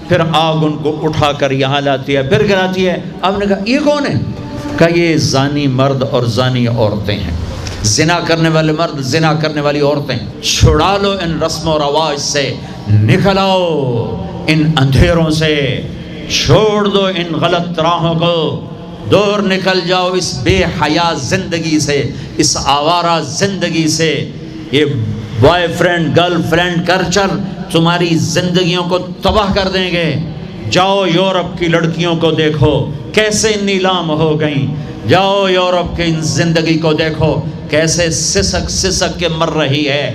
پھر آگ ان کو اٹھا کر یہاں لاتی ہے، پھر گراتی ہے۔ آپ نے کہا یہ کون ہے؟ کہا یہ زانی مرد اور زانی عورتیں ہیں، زنا کرنے والے مرد، زنا کرنے والی عورتیں۔ چھڑا لو ان رسم و رواج سے، نکل آؤ ان اندھیروں سے، چھوڑ دو ان غلط راہوں کو، دور نکل جاؤ اس بے حیا زندگی سے، اس آوارہ زندگی سے۔ یہ boy friend girl friend culture تمہاری زندگیوں کو تباہ کر دیں گے۔ جاؤ یورپ کی لڑکیوں کو دیکھو کیسے نیلام ہو گئیں، جاؤ یورپ کی ان زندگی کو دیکھو کیسے سسک سسک کے مر رہی ہے۔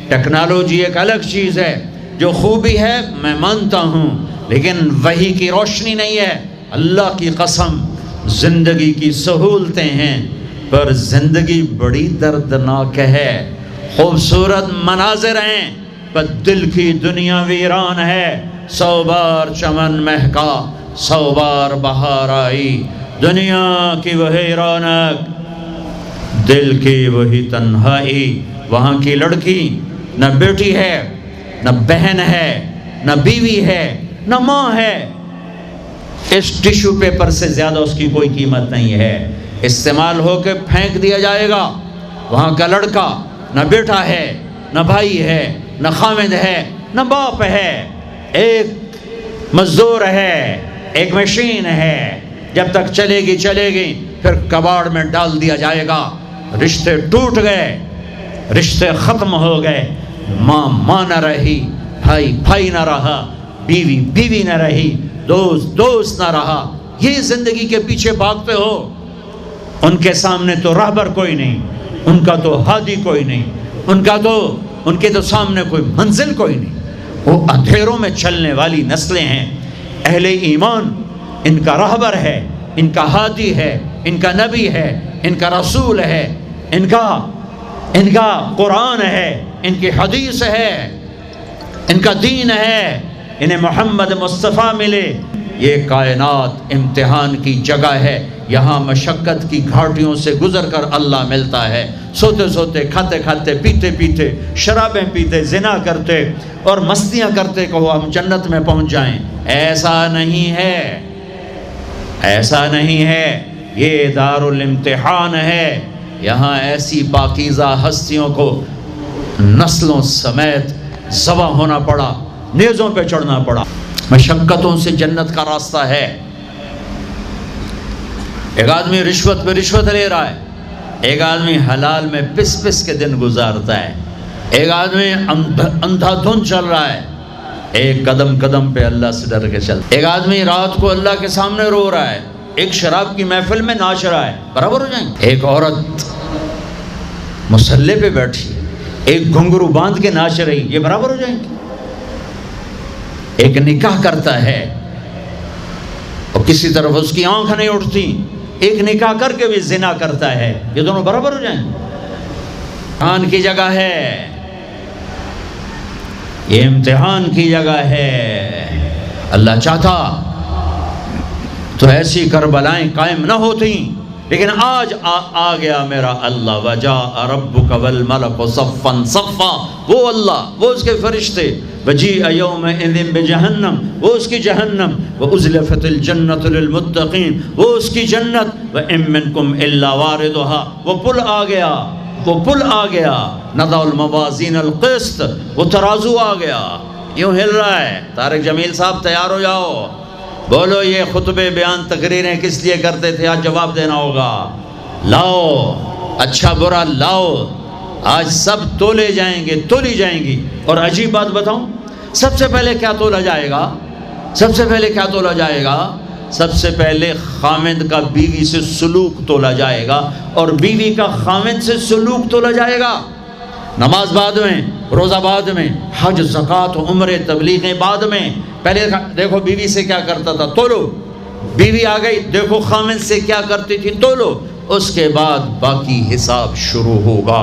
ٹیکنالوجی ایک الگ چیز ہے، جو خوبی ہے میں مانتا ہوں، لیکن وحی کی روشنی نہیں ہے۔ اللہ کی قسم زندگی کی سہولتیں ہیں، پر زندگی بڑی دردناک ہے۔ خوبصورت مناظر ہیں پر دل کی دنیا ویران ہے۔ 100 بار چمن مہکا، 100 بار بہار آئی، دنیا کی وہی رونق، دل کی وہی تنہائی۔ وہاں کی لڑکی نہ بیٹی ہے، نہ بہن ہے، نہ بیوی ہے، نہ ماں ہے۔ اس ٹیشو پیپر سے زیادہ اس کی کوئی قیمت نہیں ہے، استعمال ہو کے پھینک دیا جائے گا۔ وہاں کا لڑکا نہ بیٹا ہے، نہ بھائی ہے، نہ خامد ہے، نہ باپ ہے، ایک مزدور ہے، ایک مشین ہے۔ جب تک چلے گی پھر کباڑ میں ڈال دیا جائے گا۔ رشتے ٹوٹ گئے، رشتے ختم ہو گئے، ماں نہ رہی، بھائی نہ رہا، بیوی نہ رہی، دوست نہ رہا۔ یہ زندگی کے پیچھے بھاگتے ہو۔ ان کے سامنے تو راہبر کوئی نہیں، ان کا تو ہادی کوئی نہیں، ان کے تو سامنے کوئی منزل کوئی نہیں۔ وہ اندھیروں میں چلنے والی نسلیں ہیں۔ اہل ایمان ان کا راہبر ہے، ان کا ہادی ہے، ان کا نبی ہے، ان کا رسول ہے، ان کا قرآن ہے، ان کی حدیث ہے، ان کا دین ہے، انہیں محمد مصطفیٰ ملے۔ یہ کائنات امتحان کی جگہ ہے، یہاں مشقت کی گھاٹیوں سے گزر کر اللہ ملتا ہے۔ سوتے سوتے، کھاتے کھاتے، پیتے پیتے، شرابیں پیتے، زنا کرتے اور مستیاں کرتے کہو ہم جنت میں پہنچ جائیں، ایسا نہیں ہے، ایسا نہیں ہے۔ یہ دار الامتحان ہے، یہاں ایسی پاکیزہ ہستیوں کو نسلوں سمیت ذبح ہونا پڑا، نیزوں پہ چڑھنا پڑا۔ مشقتوں سے جنت کا راستہ ہے۔ ایک آدمی رشوت پہ رشوت لے رہا ہے، ایک آدمی حلال میں پس کے دن گزارتا ہے، ایک آدمی اندھا دھن چل رہا ہے، ایک قدم پہ اللہ سے ڈر کے چل، ایک آدمی رات کو اللہ کے سامنے رو رہا ہے، ایک شراب کی محفل میں ناچ رہا ہے، برابر ہو جائیں گے؟ ایک عورت مصلی پہ بیٹھی، ایک گھنگرو باندھ کے ناچ رہی، یہ برابر ہو جائیں گے؟ ایک نکاح کرتا ہے اور کسی طرف اس کی آنکھ نہیں اٹھتی، ایک نکاح کر کے بھی زنا کرتا ہے، یہ دونوں برابر ہو جائیں؟ امتحان کی جگہ ہے، یہ امتحان کی جگہ ہے۔ اللہ چاہتا تو ایسی کربلائیں قائم نہ ہوتی، لیکن آج آ گیا میرا اللہ۔ وجاء ربک والملک صفا صفا، وہ اللہ، وہ اس کے فرشتے، وجیء یومئذ بجہنم، وہ اس کی جہنم، وازلفت الجنۃ للمتقین، وہ اس کی جنت، وان منکم الا واردها، وہ پل آ گیا، وہ پل آ گیا، نضع الموازین القسط، وہ ترازو آ گیا، یوں ہل رہا ہے۔ طارق جمیل صاحب تیار ہو جاؤ، بولو یہ خطبے بیان تقریریں کس لیے کرتے تھے، آج جواب دینا ہوگا۔ لاؤ اچھا برا لاؤ، آج سب تولی جائیں گی۔ اور عجیب بات بتاؤں، سب سے پہلے کیا تولا جائے گا؟ سب سے پہلے خامد کا بیوی سے سلوک تولا جائے گا، اور بیوی کا خامد سے سلوک تولا جائے گا۔ نماز بعد میں، روزہ بعد میں، حج زکوٰۃ عمرے تبلیغیں بعد میں۔ پہلے دیکھو بیوی سے کیا کرتا تھا، تولو، بیوی آ گئی، دیکھو خامد سے کیا کرتی تھی، تولو، اس کے بعد باقی حساب شروع ہوگا۔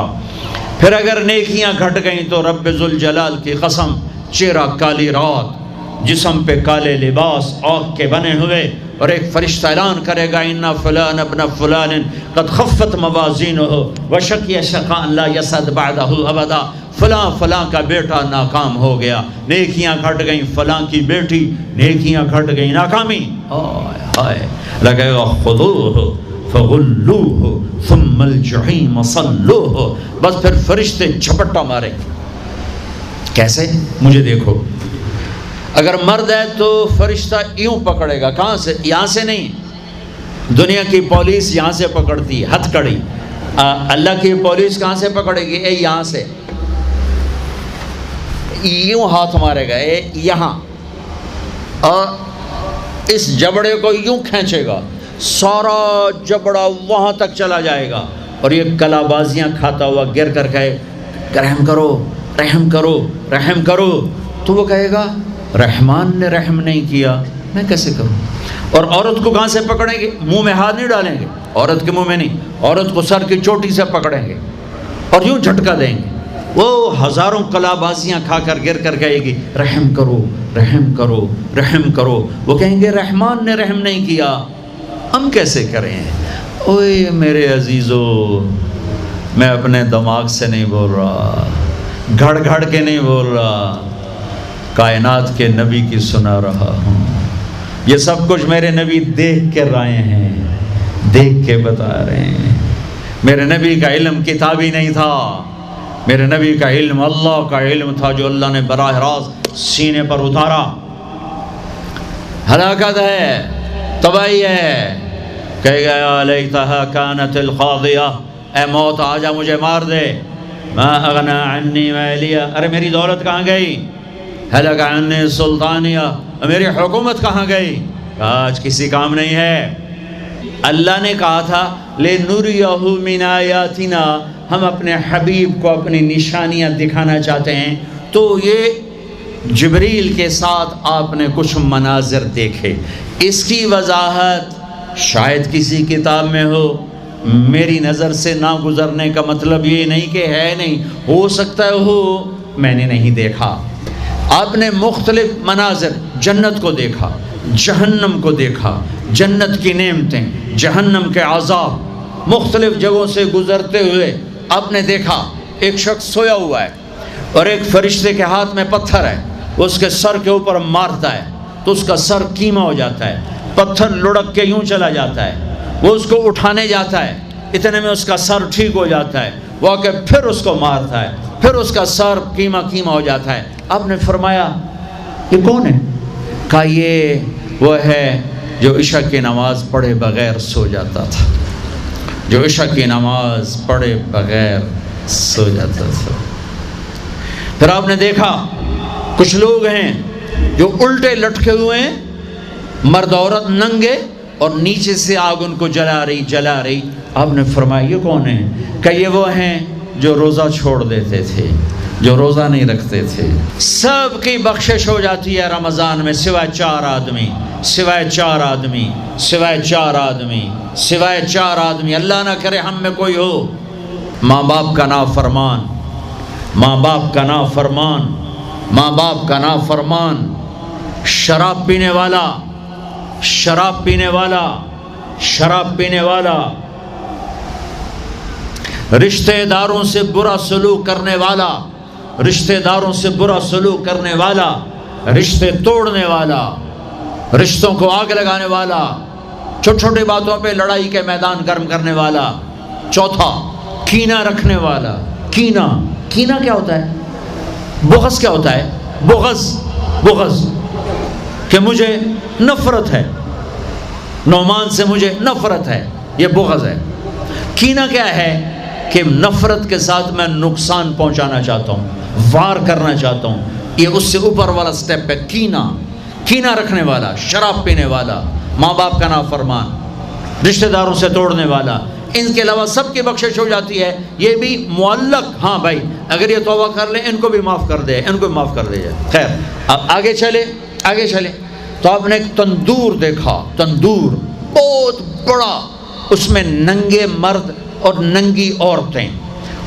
پھر اگر نیکیاں گھٹ گئیں تو رب ذوالجلال کی قسم، چہرہ کالی رات، جسم پہ کالے لباس آگ کے بنے ہوئے، اور ایک فرشتہ اعلان کرے گا اِنَّ فُلَانَ ابْنَ فُلَانٍ قَدْ خَفَّتْ مَوَازِينُهُ وَشَقِيَ شَقَاءً لَا يَسْعَدُ بَعْدَهُ أَبَدًا۔ فلاں فلاں کا بیٹا ناکام ہو گیا، نیکیاں گھٹ گئیں، فلاں کی بیٹی نیکیاں گھٹ گئیں، ناکامی، ہائے لگے گا خذوہ فغلوہ ثم الجحیم صلوہ، بس پھر فرشتے جھپٹا مارے. کیسے؟ مجھے دیکھو، اگر مرد ہے تو فرشتہ یوں پکڑے گا، کہاں سے؟ یہاں سے نہیں. دنیا کی پولیس یہاں سے پکڑتی ہے، ہتھ کڑی. اللہ کی پولیس کہاں سے پکڑے گی؟ یہاں سے یوں ہاتھ مارے گا، یہاں، اور اس جبڑے کو یوں کھینچے گا، سارا جبڑا وہاں تک چلا جائے گا، اور یہ کلا بازیاں کھاتا ہوا گر کر کہے رحم کرو رحم کرو رحم کرو. تو وہ کہے گا رحمان نے رحم نہیں کیا، میں کیسے کروں؟ اور عورت کو کہاں سے پکڑیں گے؟ منہ میں ہاتھ نہیں ڈالیں گے، عورت کے منہ میں نہیں، عورت کو سر کی چوٹی سے پکڑیں گے اور یوں جھٹکا دیں گے. وہ ہزاروں کلا بازیاں کھا کر گر کر کہے گی رحم کرو رحم کرو رحم کرو. وہ کہیں گے رحمان نے رحم نہیں کیا، ہم کیسے کریں؟ اوے میرے عزیزو، میں اپنے دماغ سے نہیں بول رہا، گھڑ گھڑ کے نہیں بول رہا، کائنات کے نبی کی سنا رہا ہوں. یہ سب کچھ میرے نبی دیکھ کے رائے ہیں، دیکھ کے بتا رہے ہیں. میرے نبی کا علم کتابی نہیں تھا، میرے نبی کا علم اللہ کا علم تھا جو اللہ نے براہ راست سینے پر اتارا. ہلاکت ہے، تباہی ہے. کہے گا یا لیتہا کانت القاضیہ، اے موت آجا مجھے مار دے. ما اغنا عنی مالیہ، ارے میری دولت کہاں گئی؟ ہلک عنی سلطانیہ، میری حکومت کہاں گئی؟ آج کسی کام نہیں ہے. اللہ نے کہا تھا لِنُرِيَهُ مِنْ آیَاتِنَا، ہم اپنے حبیب کو اپنی نشانیاں دکھانا چاہتے ہیں. تو یہ جبریل کے ساتھ آپ نے کچھ مناظر دیکھے. اس کی وضاحت شاید کسی کتاب میں ہو، میری نظر سے نہ گزرنے کا مطلب یہ نہیں کہ ہے نہیں، ہو سکتا ہے ہو، میں نے نہیں دیکھا. آپ نے مختلف مناظر، جنت کو دیکھا، جہنم کو دیکھا، جنت کی نعمتیں، جہنم کے عذاب، مختلف جگہوں سے گزرتے ہوئے آپ نے دیکھا. ایک شخص سویا ہوا ہے اور ایک فرشتے کے ہاتھ میں پتھر ہے، وہ اس کے سر کے اوپر مارتا ہے تو اس کا سر کیما ہو جاتا ہے، پتھر لڑک کے یوں چلا جاتا ہے. وہ اس کو اٹھانے جاتا ہے، اتنے میں اس کا سر ٹھیک ہو جاتا ہے، وہ آ کے پھر اس کو مارتا ہے، پھر اس کا سر کیما کیما ہو جاتا ہے. آپ نے فرمایا یہ کون ہے؟ کہا یہ وہ ہے جو عشاء کی نماز پڑھے بغیر سو جاتا تھا، جو عشاء کی نماز پڑھے بغیر سو جاتا تھا. پھر آپ نے دیکھا کچھ لوگ ہیں جو الٹے لٹکے ہوئے ہیں، مرد عورت ننگے، اور نیچے سے آگ ان کو جلا رہی. آپ نے فرمایا یہ کون ہیں؟ کہ یہ وہ ہیں جو روزہ چھوڑ دیتے تھے، جو روزہ نہیں رکھتے تھے. سب کی بخشش ہو جاتی ہے رمضان میں سوائے 4 آدمی، سوائے 4 آدمی، سوائے 4 آدمی، سوائے 4 آدمی. اللہ نہ کرے ہم میں کوئی ہو ماں باپ کا نافرمان، ماں باپ کا نافرمان، ماں باپ کا نافرمان، شراب پینے والا، شراب پینے والا، شراب پینے والا، رشتہ داروں سے برا سلوک کرنے والا، رشتہ داروں سے برا سلوک کرنے والا، رشتے توڑنے والا، رشتوں کو آگ لگانے والا، چھوٹی چھوٹی باتوں پہ لڑائی کے میدان گرم کرنے والا. چوتھا کینہ رکھنے والا. کینہ، کینہ کیا ہوتا ہے؟ بغض کیا ہوتا ہے؟ بغض، بغض کہ مجھے نفرت ہے، نعمان سے مجھے نفرت ہے، یہ بغض ہے. کینہ کیا ہے؟ کہ نفرت کے ساتھ میں نقصان پہنچانا چاہتا ہوں، وار کرنا چاہتا ہوں. یہ اس سے اوپر والا سٹیپ ہے کینہ. کینہ رکھنے والا، شراب پینے والا، ماں باپ کا نافرمان، رشتہ داروں سے توڑنے والا. ان کے علاوہ سب کی بخشش ہو جاتی ہے. یہ بھی معلق، ہاں بھائی اگر یہ توبہ کر لیں ان کو بھی معاف کر دے، ان کو بھی معاف کر دے جائے. خیر اب آگے چلے، آگے چلے تو آپ نے ایک تندور دیکھا. تندور بہت بڑا، اس میں ننگے مرد اور ننگی عورتیں،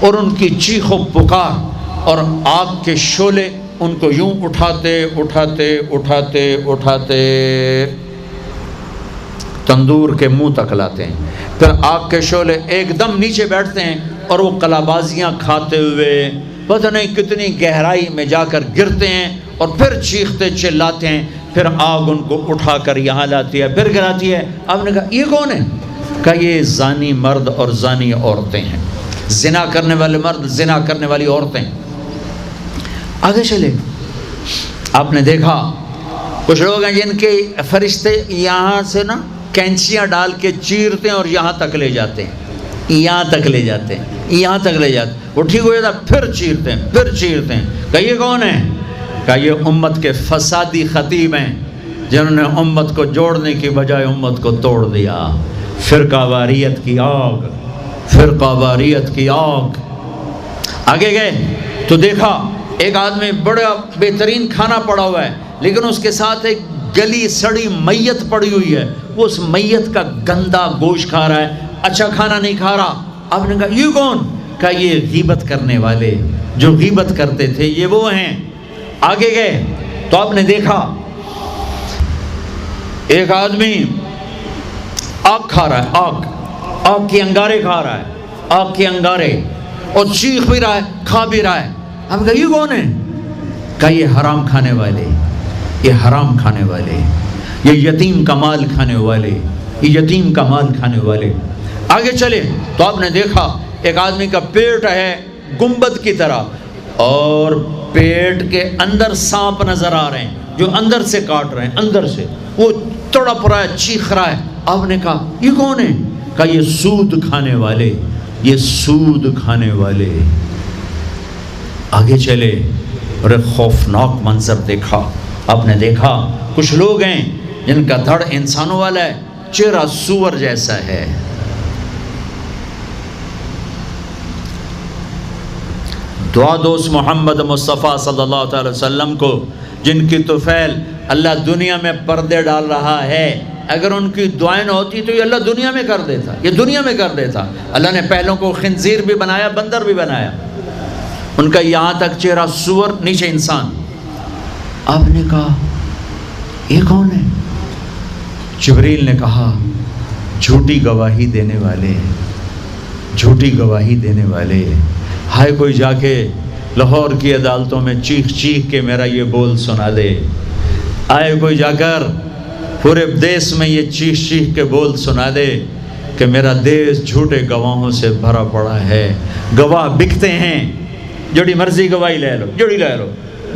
اور ان کی چیخ و پکار، اور آگ کے شعلے ان کو یوں اٹھاتے اٹھاتے اٹھاتے اٹھاتے تندور کے منہ تک لاتے ہیں. پھر آگ کے شعلے ایک دم نیچے بیٹھتے ہیں اور وہ کلابازیاں کھاتے ہوئے پتہ نہیں کتنی گہرائی میں جا کر گرتے ہیں اور پھر چیختے چلاتے ہیں، پھر آگ ان کو اٹھا کر یہاں لاتی ہے، پھر گراتی ہے۔ آپ نے کہا یہ کون ہے؟ کہا یہ زانی مرد اور زانی عورتیں ہیں، زنا کرنے والے مرد، زنا کرنے والی عورتیں۔ آگے چلے، آپ نے دیکھا کچھ لوگ ہیں جن کے فرشتے یہاں سے نا کینچیاں ڈال کے چیرتے ہیں اور یہاں تک لے جاتے ہیں، یہاں تک لے جاتے ہیں، یہاں تک لے جاتے ہیں، وہ ٹھیک ہو جاتا پھر چیرتے ہیں، پھر چیرتے ہیں۔ کہ یہ کون ہے؟ کہ یہ امت کے فسادی خطیب ہیں جنہوں نے امت کو جوڑنے کی بجائے امت کو توڑ دیا۔ فرقہ واریت کی آگ، فرقہ واریت کی آگ۔ آگے گئے تو دیکھا ایک آدمی بڑا بہترین کھانا پڑا ہوا ہے، لیکن اس کے ساتھ ایک گلی سڑی میت پڑی ہوئی ہے، وہ اس میت کا گندا گوشت کھا رہا ہے، اچھا کھانا نہیں کھا رہا۔ آپ نے کہا یہ کون؟ کہا یہ غیبت کرنے والے، جو غیبت کرتے تھے یہ وہ ہیں۔ آگے گئے تو آپ نے دیکھا ایک آدمی آگ کھا رہا ہے، آگ کے انگارے کھا رہا ہے، آگ کے انگارے، اور چیخ بھی رہا ہے، کھا بھی رہا ہے۔ ہم کہا یہ کون ہے؟ کہا یہ حرام کھانے والے، یہ حرام کھانے والے، یہ یتیم کا مال کھانے والے، یہ یتیم کا مال کھانے والے۔ آگے چلے تو آپ نے دیکھا ایک آدمی کا پیٹ ہے گنبد کی طرح، اور پیٹ کے اندر سانپ نظر آ رہے ہیں جو اندر سے کاٹ رہے ہیں، اندر سے وہ تڑپ رہا ہے، چیخ رہا ہے۔ آپ نے کہا یہ کون ہے؟ کہا یہ سود کھانے والے، یہ سود کھانے والے۔ آگے چلے اور ایک خوفناک منظر دیکھا۔ آپ نے دیکھا کچھ لوگ ہیں جن کا دھڑ انسانوں والا ہے، چہرہ سور جیسا ہے۔ دعا دوست محمد مصطفیٰ صلی اللہ تعالی وسلم کو، جن کی طفیل اللہ دنیا میں پردے ڈال رہا ہے، اگر ان کی دعائیں نہ ہوتی تو یہ اللہ دنیا میں کر دیتا، یہ دنیا میں کر دیتا۔ اللہ نے پہلوں کو خنزیر بھی بنایا، بندر بھی بنایا، ان کا یہاں تک چہرہ سور، نیچے انسان۔ آپ نے کہا یہ کون ہے؟ جبریل نے کہا جھوٹی گواہی دینے والے، جھوٹی گواہی دینے والے۔ ہائے کوئی جا کے لاہور کی عدالتوں میں چیخ چیخ کے میرا یہ بول سنا دے، آئے کوئی جا کر پورے دیس میں یہ چیخ چیخ کے بول سنا دے کہ میرا دیس جھوٹے گواہوں سے بھرا پڑا ہے، گواہ بکتے ہیں، جڑی مرضی گواہی لے لو، جڑی لے لو،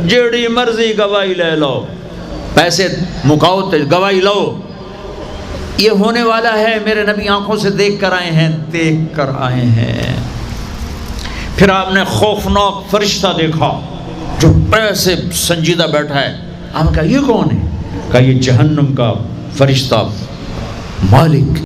جڑی مرضی گواہی لے لو، پیسے مکاؤ گواہی لو۔ یہ ہونے والا ہے، میرے نبی آنکھوں سے دیکھ کر آئے ہیں، دیکھ کر آئے ہیں۔ پھر آپ نے خوفناک فرشتہ دیکھا جو ایسے سنجیدہ بیٹھا ہے۔ ہم کہا یہ کون ہے؟ کہا یہ جہنم کا فرشتہ مالک